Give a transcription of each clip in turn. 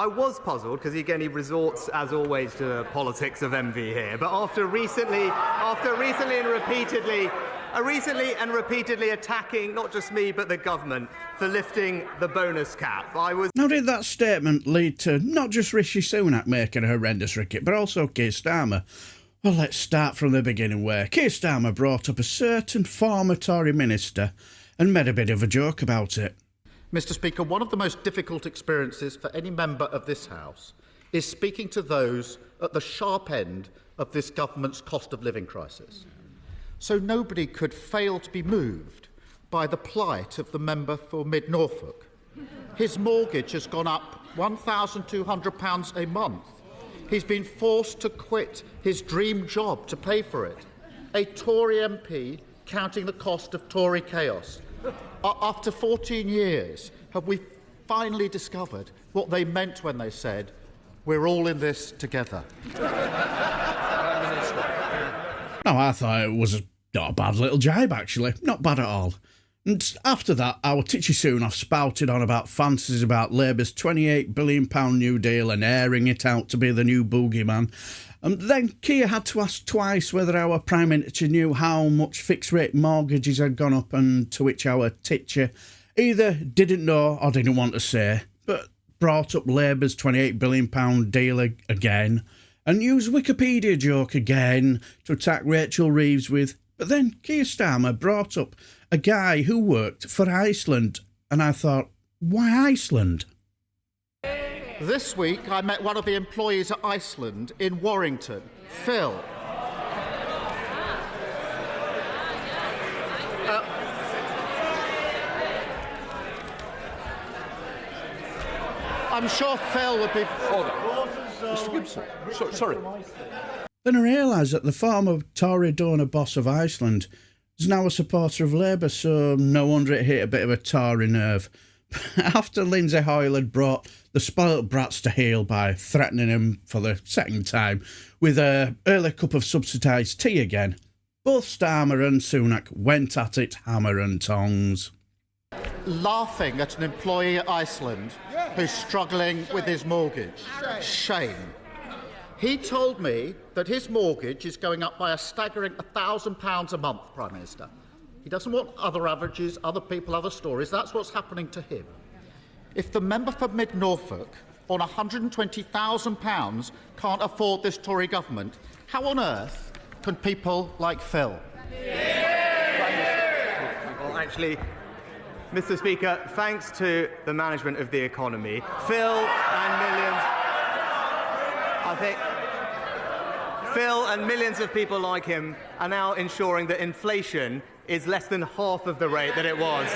I was puzzled because, again, he resorts, as always, to the politics of envy here. But after recently and repeatedly attacking not just me but the government for lifting the bonus cap, Now, did that statement lead to not just Rishi Sunak making a horrendous ricket, but also Keir Starmer? Well, let's start from the beginning, where Keir Starmer brought up a certain former Tory minister and made a bit of a joke about it. Mr. Speaker, one of the most difficult experiences for any member of this House is speaking to those at the sharp end of this government's cost of living crisis. So nobody could fail to be moved by the plight of the member for Mid Norfolk. His mortgage has gone up £1,200 a month. He's been forced to quit his dream job to pay for it. A Tory MP counting the cost of Tory chaos. After 14 years, have we finally discovered what they meant when they said, "We're all in this together"? No, I thought it was not a bad little jibe, actually. Not bad at all. And after that, our Titchy Sunak spouted on about fantasies about Labour's £28 billion New Deal and airing it out to be the new boogeyman. And then Keir had to ask twice whether our Prime Minister knew how much fixed-rate mortgages had gone up, and to which our Titcher either didn't know or didn't want to say, but brought up Labour's £28 billion deal again, and used Wikipedia joke again to attack Rachel Reeves with. But then Keir Starmer brought up a guy who worked for Iceland, and I thought, why Iceland? This week, I met one of the employees at Iceland in Warrington, Phil. I'm sure Phil would be... Mr Gibson, sorry. Then I realised that the former Tory donor boss of Iceland is now a supporter of Labour, so no wonder it hit a bit of a Tory nerve. After Lindsay Hoyle had brought the spoilt brats to heel by threatening him for the second time with an early cup of subsidised tea again, both Starmer and Sunak went at it hammer and tongs. Laughing at an employee at Iceland who's struggling with his mortgage. Shame. He told me that his mortgage is going up by a staggering £1,000 a month, Prime Minister. He doesn't want other averages, other people, other stories. That's what's happening to him. If the member for Mid Norfolk on £120,000 can't afford this Tory government, how on earth can people like Phil? Well, actually, Mr. Speaker, thanks to the management of the economy, Phil and millions of people like him are now ensuring that inflation is less than half of the rate that it was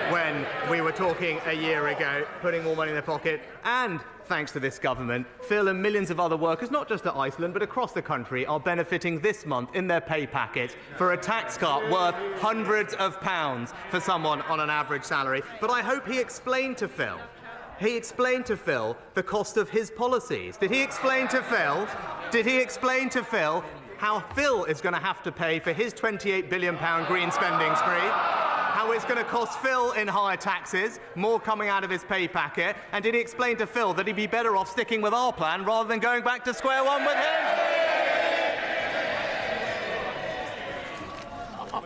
when we were talking a year ago, putting more money in their pocket. And thanks to this government, Phil and millions of other workers, not just at Iceland, but across the country, are benefiting this month in their pay packet for a tax cut worth hundreds of pounds for someone on an average salary. But I hope he explained to Phil the cost of his policies. Did he explain to Phil how Phil is going to have to pay for his £28 billion green spending spree, how it's going to cost Phil in higher taxes, more coming out of his pay packet, and did he explain to Phil that he'd be better off sticking with our plan rather than going back to square one with him?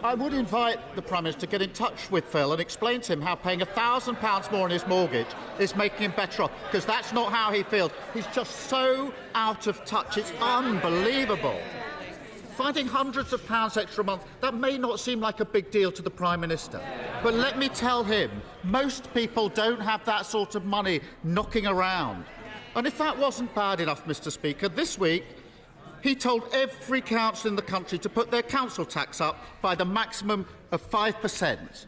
I would invite the Prime Minister to get in touch with Phil and explain to him how paying £1,000 more on his mortgage is making him better off, because that's not how he feels. He's just so out of touch. It's unbelievable. Finding hundreds of pounds extra a month, that may not seem like a big deal to the Prime Minister. But let me tell him, most people don't have that sort of money knocking around. And if that wasn't bad enough, Mr. Speaker, this week he told every council in the country to put their council tax up by the maximum of 5%.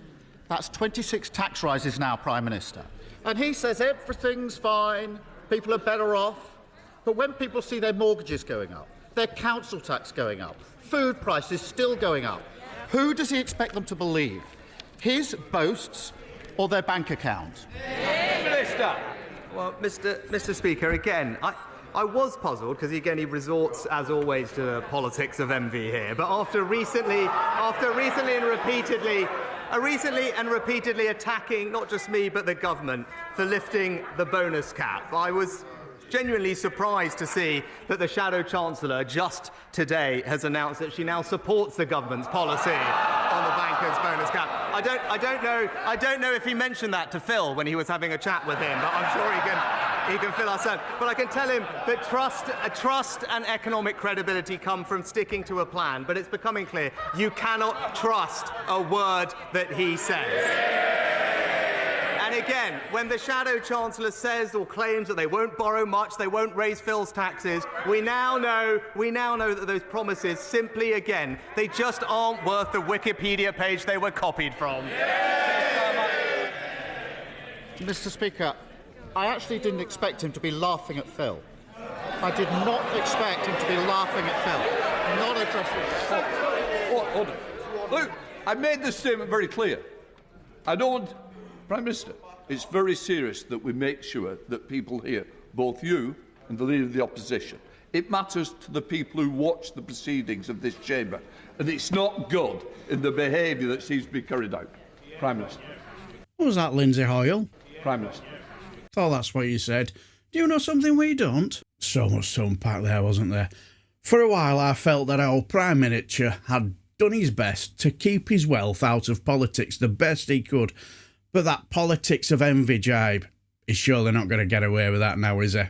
That's 26 tax rises now, Prime Minister. And he says everything's fine, people are better off. But when people see their mortgages going up, their council tax going up, food prices still going up, who does he expect them to believe? His boasts or their bank accounts? Minister. Well, Mr. Speaker, again, I was puzzled because, again, he resorts, as always, to the politics of envy here. But after recently and repeatedly attacking not just me but the government for lifting the bonus cap, I was genuinely surprised to see that the Shadow Chancellor just today has announced that she now supports the government's policy on the bankers' bonus cap. I don't know if he mentioned that to Phil when he was having a chat with him, but I'm sure he can fill us in. But I can tell him that trust and economic credibility come from sticking to a plan. But it's becoming clear you cannot trust a word that he says. And again, when the Shadow Chancellor says or claims that they won't borrow much, they won't raise Phil's taxes, we now know that those promises simply, again, they just aren't worth the Wikipedia page they were copied from. Mr. Speaker, I actually didn't expect him to be laughing at Phil. I did not expect him to be laughing at Phil. Not addressing. Hold on. Look, I made this statement very clear. I don't. Prime Minister, it's very serious that we make sure that people hear, both you and the Leader of the Opposition. It matters to the people who watch the proceedings of this chamber, and it's not good in the behaviour that seems to be carried out. Prime Minister. What was that, Lindsay Hoyle? Prime Minister. Oh, that's what you said. Do you know something we don't? So much to unpack there, wasn't there? For a while I felt that our Prime Minister had done his best to keep his wealth out of politics the best he could. But that politics of envy jibe, he's surely not going to get away with that now, is he?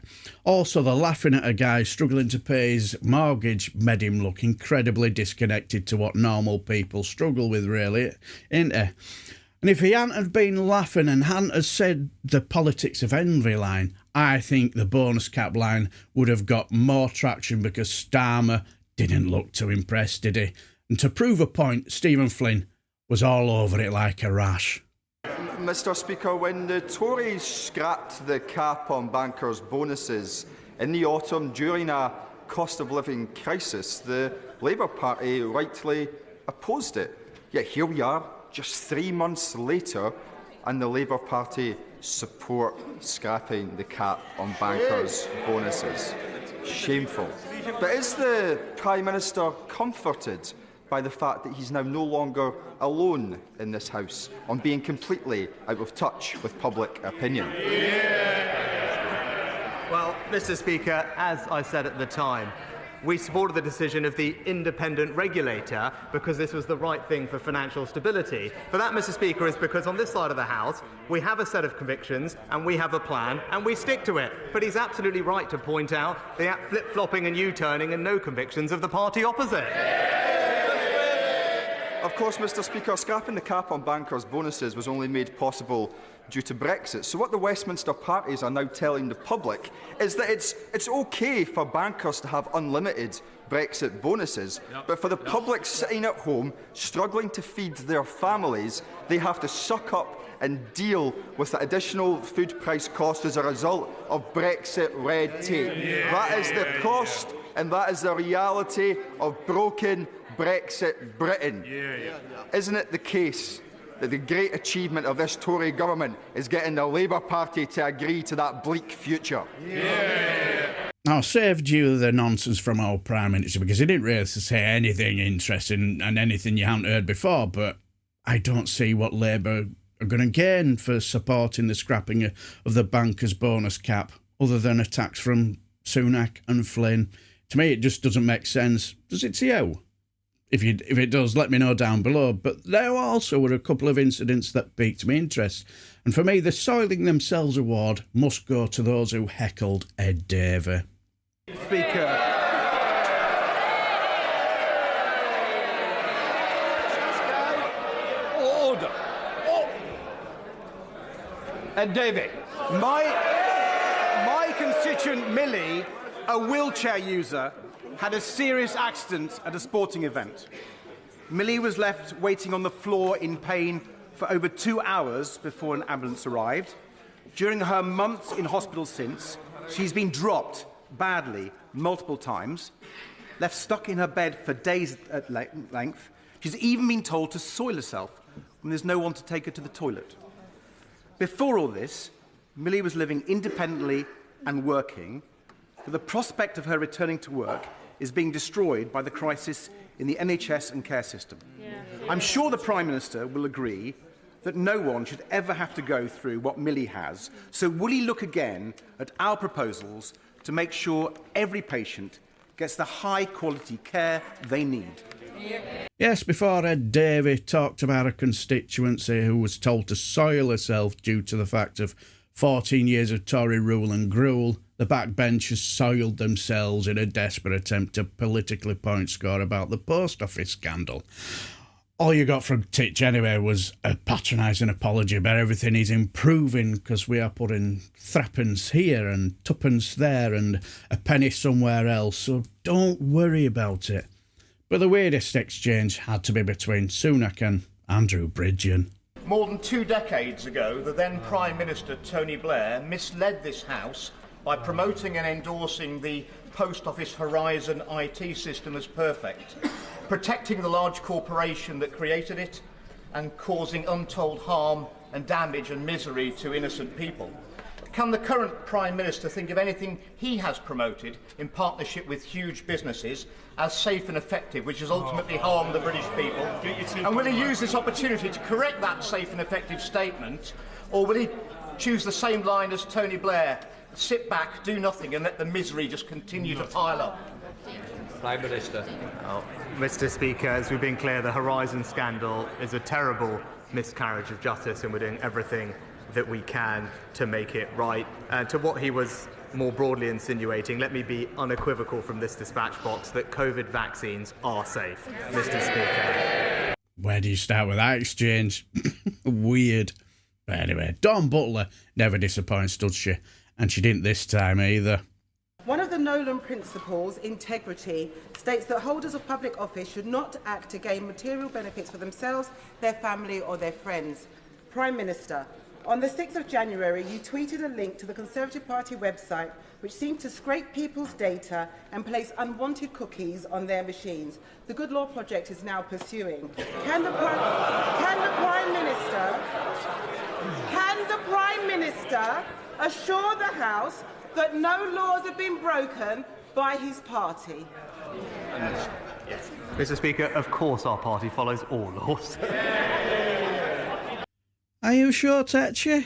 Also, the laughing at a guy struggling to pay his mortgage made him look incredibly disconnected to what normal people struggle with, really, ain't he? And if he hadn't have been laughing and hadn't have said the politics of envy line, I think the bonus cap line would have got more traction because Starmer didn't look too impressed, did he? And to prove a point, Stephen Flynn was all over it like a rash. Mr. Speaker, when the Tories scrapped the cap on bankers' bonuses in the autumn during a cost of living crisis, the Labour Party rightly opposed it. Yet here we are, just 3 months later, and the Labour Party support scrapping the cap on bankers' bonuses. Shameful. But is the Prime Minister comforted by the fact that he's now no longer alone in this House on being completely out of touch with public opinion? Well, Mr. Speaker, as I said at the time, we supported the decision of the independent regulator because this was the right thing for financial stability. But that, Mr. Speaker, is because on this side of the House, we have a set of convictions and we have a plan and we stick to it. But he's absolutely right to point out the flip-flopping and U-turning and no convictions of the party opposite. Of course, Mr. Speaker, scrapping the cap on bankers' bonuses was only made possible due to Brexit. So what the Westminster parties are now telling the public is that it's OK for bankers to have unlimited Brexit bonuses, but for the public sitting at home, struggling to feed their families, they have to suck up and deal with the additional food price cost as a result of Brexit red tape. That is the cost, and that is the reality of broken Brexit Britain. Isn't it the case that the great achievement of this Tory government is getting the Labour Party to agree to that bleak future? Now, saved you the nonsense from our Prime Minister because he didn't really say anything interesting and anything you haven't heard before, but I don't see what Labour are going to gain for supporting the scrapping of the bankers' bonus cap other than attacks from Sunak and Flynn. To me, it just doesn't make sense. Does it to you? If it does, let me know down below. But there also were a couple of incidents that piqued my interest. And for me, the Soiling Themselves award must go to those who heckled Ed Davey. Speaker. Order. Oh. Ed Davey. My constituent Millie, a wheelchair user, had a serious accident at a sporting event. Millie was left waiting on the floor in pain for over 2 hours before an ambulance arrived. During her months in hospital since, she's been dropped badly multiple times, left stuck in her bed for days at length. She's even been told to soil herself when there's no one to take her to the toilet. Before all this, Millie was living independently and working, but the prospect of her returning to work is being destroyed by the crisis in the NHS and care system. I'm sure the Prime Minister will agree that no one should ever have to go through what Millie has. So will he look again at our proposals to make sure every patient gets the high-quality care they need? Yes, before Ed Davey talked about a constituency who was told to soil herself due to the fact of 14 years of Tory rule and gruel, the backbenchers soiled themselves in a desperate attempt to politically point score about the post office scandal. All you got from Titch anyway was a patronising apology about everything is improving because we are putting threepence here and tuppence there and a penny somewhere else, so don't worry about it. But the weirdest exchange had to be between Sunak and Andrew Bridgen. More than 2 decades ago, the then Prime Minister Tony Blair misled this House by promoting and endorsing the Post Office Horizon IT system as perfect, protecting the large corporation that created it and causing untold harm and damage and misery to innocent people. Can the current Prime Minister think of anything he has promoted in partnership with huge businesses as safe and effective, which has ultimately harmed the British people? And will he use this opportunity to correct that safe and effective statement, or will he choose the same line as Tony Blair, sit back, do nothing and let the misery just continue to pile up? Prime Minister. Mr. Speaker, as we've been clear, the Horizon scandal is a terrible miscarriage of justice, and we're doing everything that we can to make it right. To what he was more broadly insinuating, let me be unequivocal from this dispatch box that COVID vaccines are safe, Mr. Speaker. Where do you start with that exchange? Weird. But anyway, Dawn Butler never disappoints, does she? And she didn't this time either. One of the Nolan principles, integrity, states that holders of public office should not act to gain material benefits for themselves, their family or their friends. Prime Minister, on the 6th of January, you tweeted a link to the Conservative Party website which seemed to scrape people's data and place unwanted cookies on their machines. The Good Law Project is now pursuing. Can the Prime Minister assure the House that no laws have been broken by his party? Yes. Mr. Speaker, of course our party follows all laws. Are you sure, Tetchy?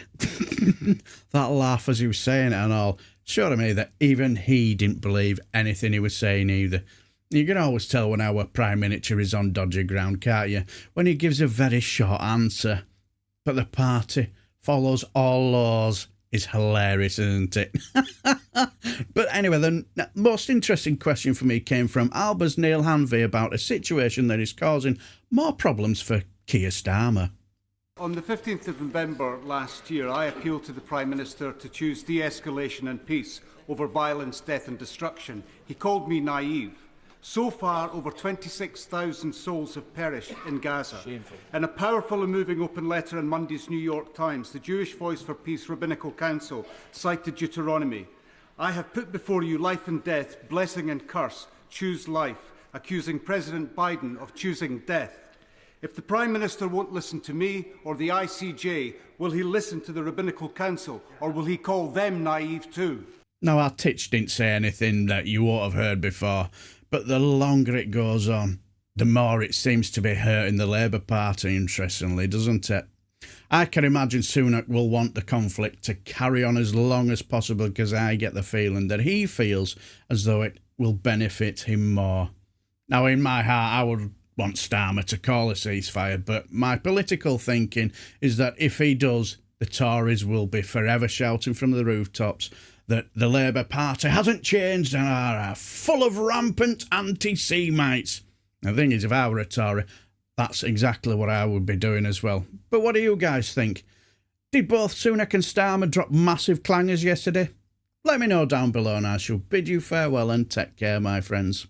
That laugh as he was saying it and all showed to me that even he didn't believe anything he was saying either. You can always tell when our Prime Minister is on dodgy ground, can't you? When he gives a very short answer. But the party follows all laws is hilarious, isn't it? But anyway, the most interesting question for me came from Alba's Neale Hanvey about a situation that is causing more problems for Keir Starmer. On the 15th of November last year, I appealed to the Prime Minister to choose de-escalation and peace over violence, death and destruction. He called me naive. So far, over 26,000 souls have perished in Gaza. Shameful. In a powerful and moving open letter in Monday's New York Times, the Jewish Voice for Peace Rabbinical Council cited Deuteronomy. I have put before you life and death, blessing and curse. Choose life, accusing President Biden of choosing death. If the Prime Minister won't listen to me or the ICJ, will he listen to the Rabbinical Council, or will he call them naive too? Now, our Titch didn't say anything that you won't have heard before, but the longer it goes on, the more it seems to be hurting the Labour Party, interestingly, doesn't it? I can imagine Sunak will want the conflict to carry on as long as possible because I get the feeling that he feels as though it will benefit him more. Now, in my heart, I would want Starmer to call a ceasefire, but my political thinking is that if he does, the Tories will be forever shouting from the rooftops that the Labour Party hasn't changed and are full of rampant anti-Semites. The thing is, if I were a Tory, that's exactly what I would be doing as well. But what do you guys think? Did both Sunak and Starmer drop massive clangers yesterday? Let me know down below and I shall bid you farewell and take care, my friends.